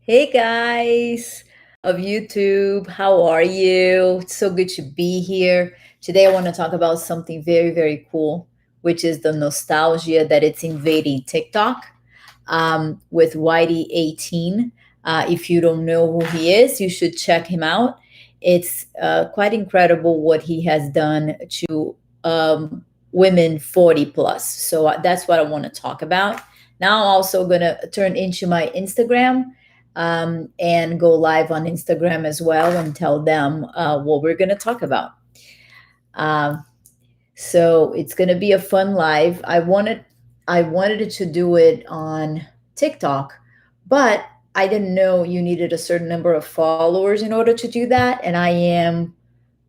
Hey guys of YouTube, how are you? It's so good to be here. Today I want to talk about something very, very cool, which is the nostalgia that it's invading TikTok with Whitey18. If you don't know who he is, you should check him out. It's quite incredible what he has done to women 40 plus. So that's what I want to talk about. Now I'm also going to turn into my Instagram and go live on Instagram as well and tell them what we're going to talk about. Um, so it's going to be a fun live. I wanted to do it on TikTok, but I didn't know you needed a certain number of followers in order to do that, and I am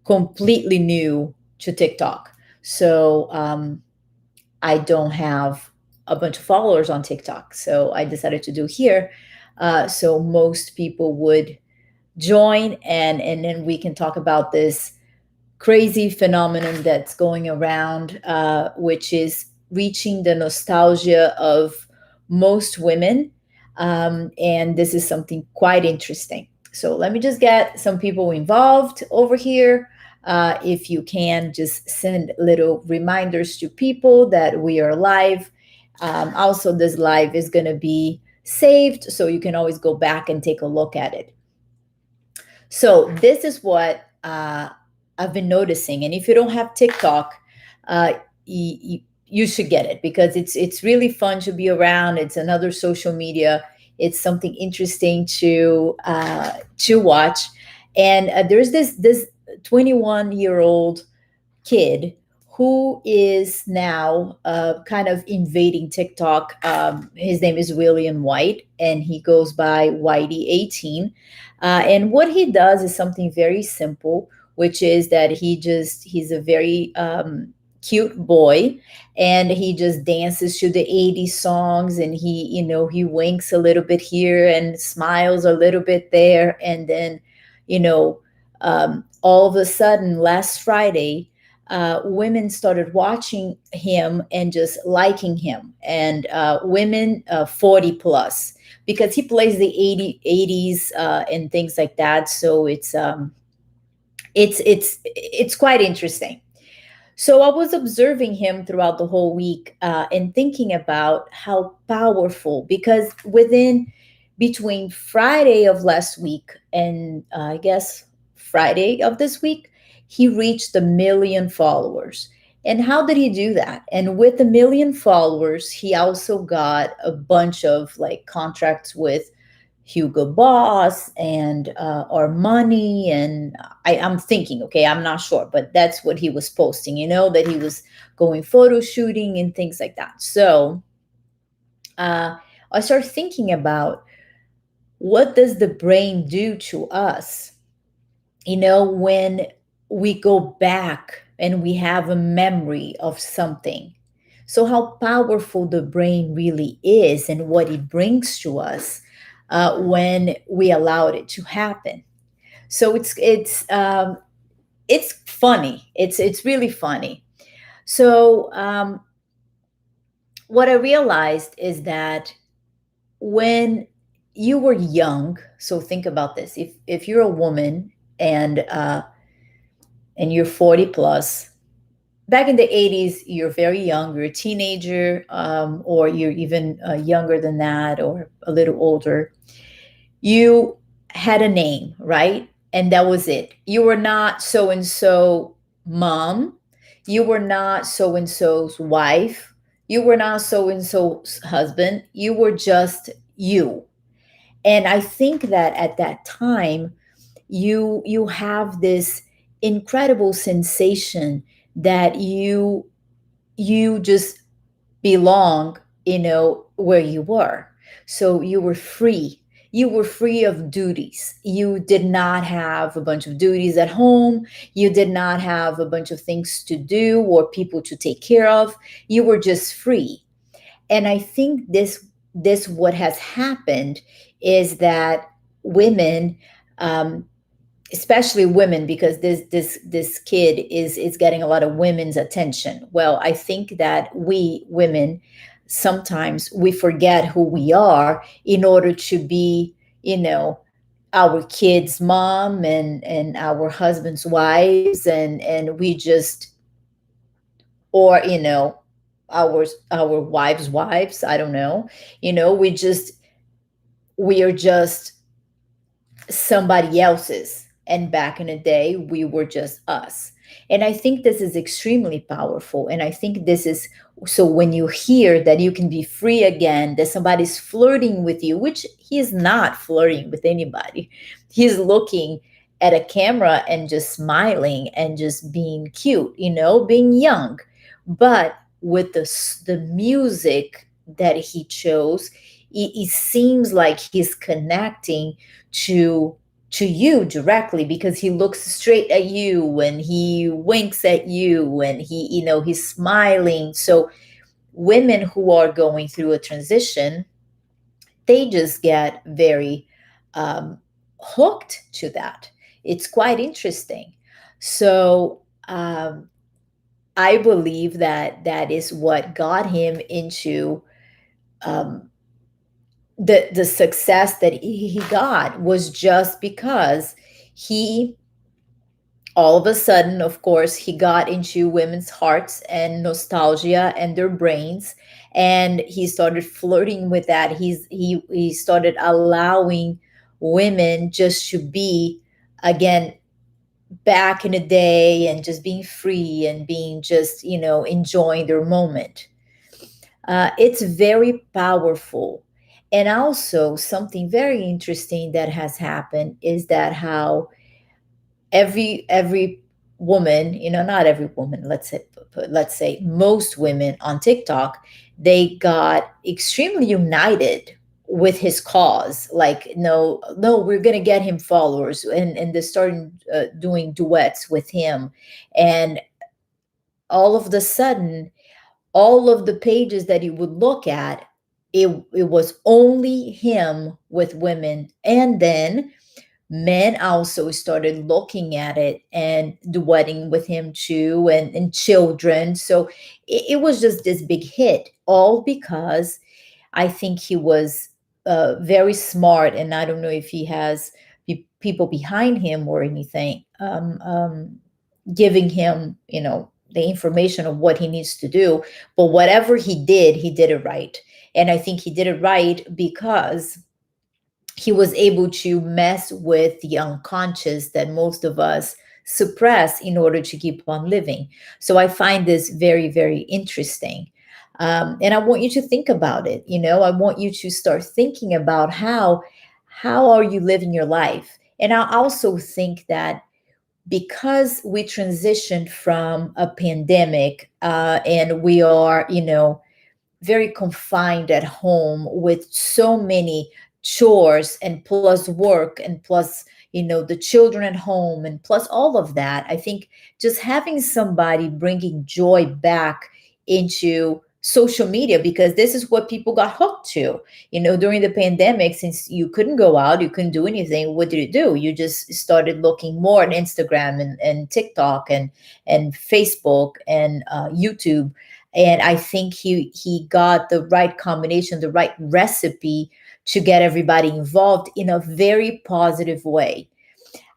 completely new to TikTok. So I don't have a bunch of followers on TikTok. So I decided to do here. So most people would join, and then we can talk about this crazy phenomenon that's going around, which is reaching the nostalgia of most women. And this is something quite interesting. So let me just get some people involved over here. If you can, just send little reminders to people that we are live. Also, this live is going to be saved, so you can always go back and take a look at it. So this is what I've been noticing, and if you don't have TikTok, you should get it because it's really fun to be around. It's another social media. It's something interesting to watch, and there's this 21-year-old kid who is now kind of invading TikTok. His name is William White, and he goes by Whitey18. And what he does is something very simple, which is that he's a very cute boy, and he just dances to the 80s songs, and he winks a little bit here and smiles a little bit there. And then, all of a sudden, last Friday, women started watching him and just liking him, and women 40 plus, because he plays the 80s and things like that. So it's quite interesting. So I was observing him throughout the whole week, and thinking about how powerful, because within between Friday of last week and I guess Friday of this week, he reached 1 million followers. And how did he do that? And with 1 million followers, he also got a bunch of like contracts with Hugo Boss and Armani. And I'm thinking, okay, I'm not sure, but that's what he was posting, that he was going photo shooting and things like that. So uh, I started thinking about, what does the brain do to us, when we go back and we have a memory of something? So how powerful the brain really is and what it brings to us when we allowed it to happen. So it's funny. It's really funny. So what I realized is that when you were young, so think about this: if you're a woman and and you're 40 plus, back in the 80s, you're very young, you're a teenager, or you're even younger than that, or a little older. You had a name, right? And that was it. You were not so and so mom. You were not so and so's wife. You were not so and so's husband. You were just you. And I think that at that time, you have this incredible sensation that you just belong, where you were. So you were free. You were free of duties. You did not have a bunch of duties at home. You did not have a bunch of things to do or people to take care of. You were just free. And I think this what has happened is that women, um, especially women, because this kid is getting a lot of women's attention. Well, I think that we women, sometimes we forget who we are in order to be, you know, our kids' mom and our husband's wives, and we just, or our wives, I don't know, we are just somebody else's. And back in the day, we were just us. And I think this is extremely powerful. And I think this is, so when you hear that you can be free again, that somebody's flirting with you, which he is not flirting with anybody, he's looking at a camera and just smiling and just being cute, being young. But with the music that he chose, it seems like he's connecting to you directly, because he looks straight at you and he winks at you and he's smiling. So women who are going through a transition, they just get very um, hooked to that. It's quite interesting. So I believe that that is what got him into um, the success that he got, was just because he, all of a sudden, of course, he got into women's hearts and nostalgia and their brains, and he started flirting with that. He started allowing women just to be, again, back in the day, and just being free and being just, enjoying their moment. It's very powerful. And also, something very interesting that has happened is that how every woman, not every woman, let's say most women on TikTok, they got extremely united with his cause. Like, no, no, we're gonna get him followers, and they started doing duets with him. And all of the sudden, all of the pages that you would look at, it was only him with women. And then men also started looking at it and duetting with him too, and children. So it was just this big hit, all because I think he was very smart. And I don't know if he has people behind him or anything, giving him, the information of what he needs to do. But whatever he did it right. And I think he did it right because he was able to mess with the unconscious that most of us suppress in order to keep on living. So I find this very, very interesting. And I want you to think about it. I want you to start thinking about how are you living your life. And I also think that because we transitioned from a pandemic, and we are, very confined at home with so many chores, and plus work, and plus, the children at home, and plus all of that, I think just having somebody bringing joy back into social media, because this is what people got hooked to, during the pandemic. Since you couldn't go out, you couldn't do anything, what did you do? You just started looking more at Instagram and TikTok and Facebook and YouTube. And I think he got the right combination, the right recipe to get everybody involved in a very positive way.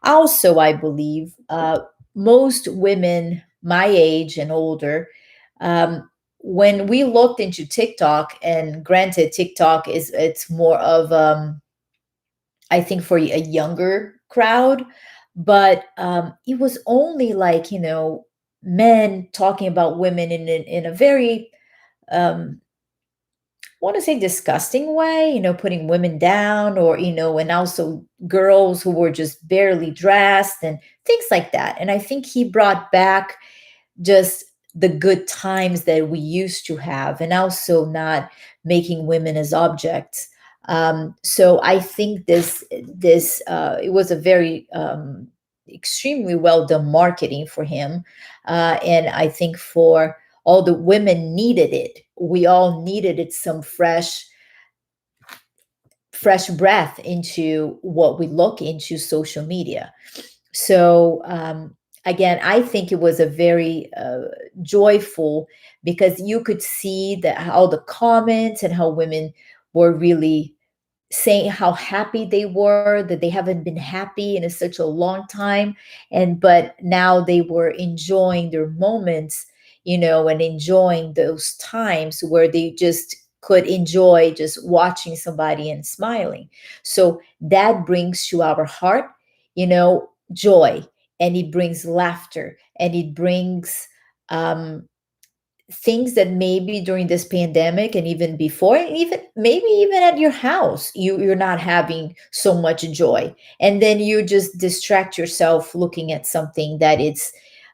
Also, I believe most women my age and older, when we looked into TikTok, and granted, TikTok it's more of, I think, for a younger crowd, but it was only like, men talking about women in a very, um, want to say, disgusting way, putting women down, or, and also girls who were just barely dressed and things like that. And I think he brought back just the good times that we used to have, and also not making women as objects. So I think this it was a very extremely well done marketing for him, and I think for all the women needed it. We all needed it, some fresh breath into what we look into social media. So again, I think it was a very joyful, because you could see that how the comments and how women were really saying how happy they were, that they haven't been happy in such a long time, and but now they were enjoying their moments, and enjoying those times where they just could enjoy just watching somebody and smiling. So that brings to our heart, joy, and it brings laughter, and it brings um things that maybe during this pandemic and even before, and even maybe even at your house, you're not having so much joy, and then you just distract yourself looking at something that it's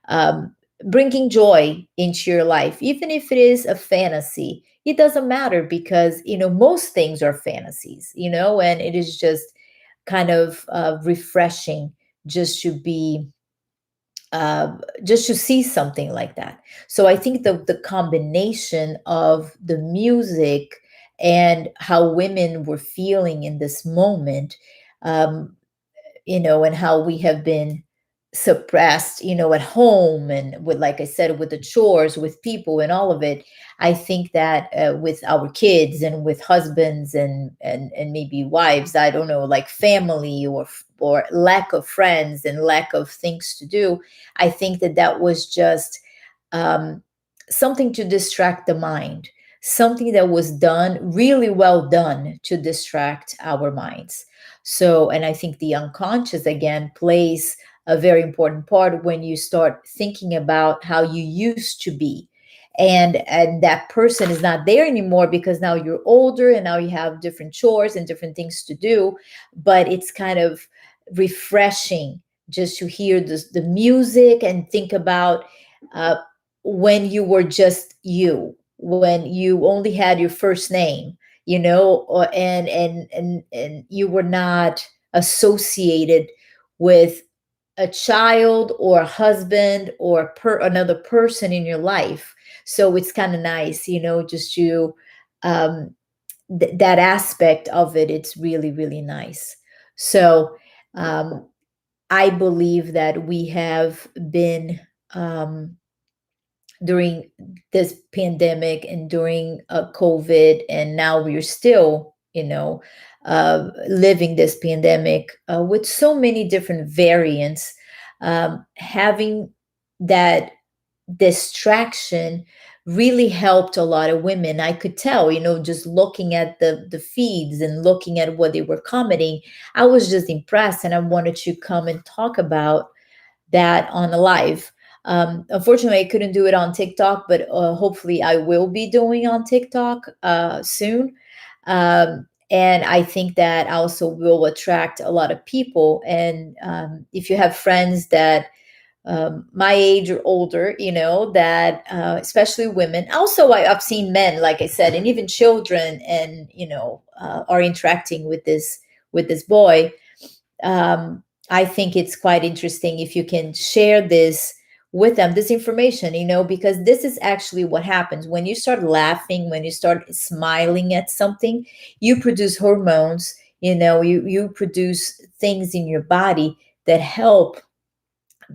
um, bringing joy into your life, even if it is a fantasy. It doesn't matter, because most things are fantasies, and it is just kind of refreshing just to be just to see something like that. So I think the combination of the music and how women were feeling in this moment, um, and how we have been suppressed, at home, and with, like I said, with the chores, with people and all of it. I think that with our kids and with husbands and maybe wives, I don't know, like family, or lack of friends and lack of things to do, I think that that was just um, something to distract the mind, something that was done really well done to distract our minds. So, and I think the unconscious again plays a very important part when you start thinking about how you used to be. And that person is not there anymore, because now you're older and now you have different chores and different things to do. But it's kind of refreshing just to hear the music and think about uh, when you were just you, when you only had your first name, and you were not associated with a child or a husband or another person in your life. So it's kind of nice, just to um, that aspect of it. It's really, really nice. So um, I believe that we have been um, during this pandemic and during COVID, and now we're still, living this pandemic with so many different variants. Having that distraction really helped a lot of women. I could tell, just looking at the feeds and looking at what they were commenting, I was just impressed, and I wanted to come and talk about that on a live. Unfortunately, I couldn't do it on TikTok, but hopefully, I will be doing on TikTok soon. And I think that also will attract a lot of people. And if you have friends that my age or older, that especially women. Also, I've seen men, like I said, and even children, and are interacting with this boy. I think it's quite interesting if you can share this with them, this information, because this is actually what happens when you start laughing, when you start smiling at something. You produce hormones, you produce things in your body that help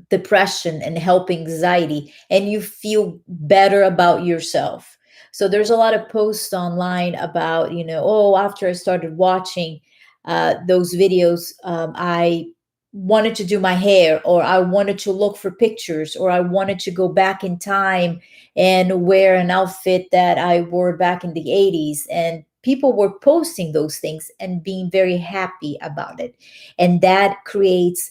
depression and help anxiety, and you feel better about yourself. So there's a lot of posts online about, oh, after I started watching those videos, I wanted to do my hair, or I wanted to look for pictures, or I wanted to go back in time and wear an outfit that I wore back in the 80s. And people were posting those things and being very happy about it, and that creates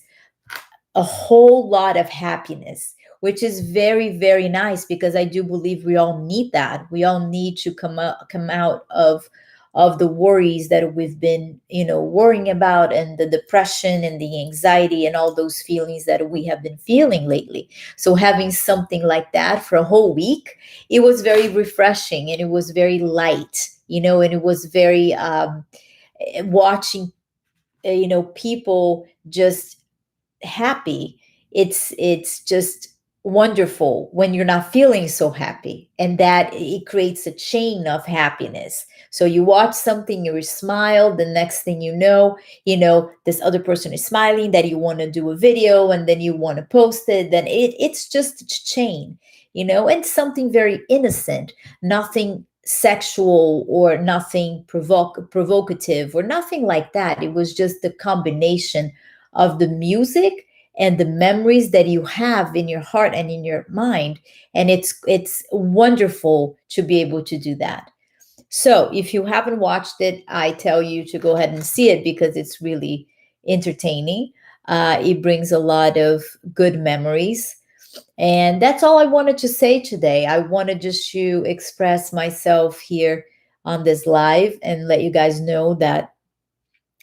a whole lot of happiness, which is very, very nice, because I do believe we all need that. We all need to come out of the worries that we've been, worrying about, and the depression and the anxiety and all those feelings that we have been feeling lately. So having something like that for a whole week, it was very refreshing, and it was very light, and it was very watching people just happy. It's just wonderful when you're not feeling so happy, and that it creates a chain of happiness. So you watch something, you smile, the next thing this other person is smiling, that you want to do a video, and then you want to post it. Then it's just a chain, and something very innocent, nothing sexual or nothing provocative or nothing like that. It was just the combination of the music and the memories that you have in your heart and in your mind, and it's wonderful to be able to do that. So if you haven't watched it, I tell you to go ahead and see it because it's really entertaining. It brings a lot of good memories. And that's all I wanted to say today. I wanted just to express myself here on this live and let you guys know that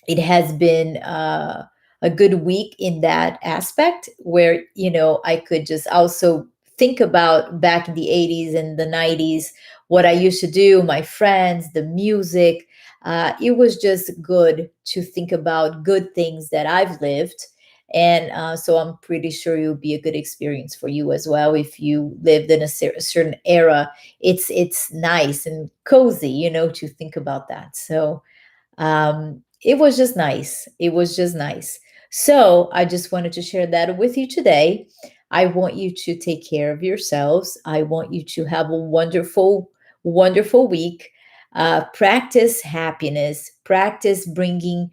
it has been a good week in that aspect where, I could just also think about back in the 80s and the 90s, what I used to do, my friends, the music. It was just good to think about good things that I've lived. And so I'm pretty sure it will be a good experience for you as well. If you lived in a certain era, it's nice and cozy, to think about that. So it was just nice. It was just nice. So I just wanted to share that with you today. I want you to take care of yourselves. I want you to have a wonderful, wonderful week. Practice happiness, practice bringing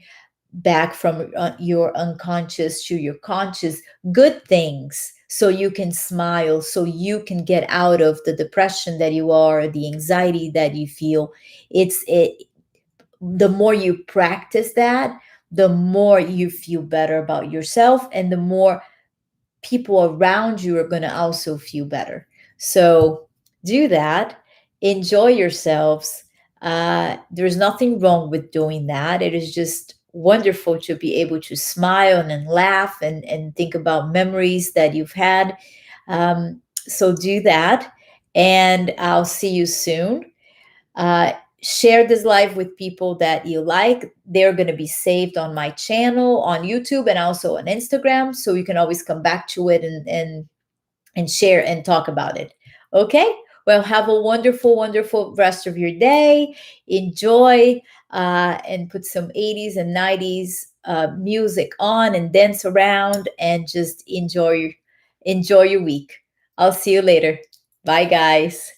back from your unconscious to your conscious good things so you can smile, so you can get out of the depression that you are, the anxiety that you feel. The more you practice that, the more you feel better about yourself, and the more people around you are going to also feel better. So do that. Enjoy yourselves. There's nothing wrong with doing that. It is just wonderful to be able to smile and laugh and think about memories that you've had. So do that. And I'll see you soon. Share this live with people that you like. They're going to be saved on my channel on YouTube and also on Instagram, so you can always come back to it and share and talk about it. Okay, well, have a wonderful, wonderful rest of your day. Enjoy, and put some 80s and 90s music on and dance around and just enjoy your week. I'll see you later. Bye, guys.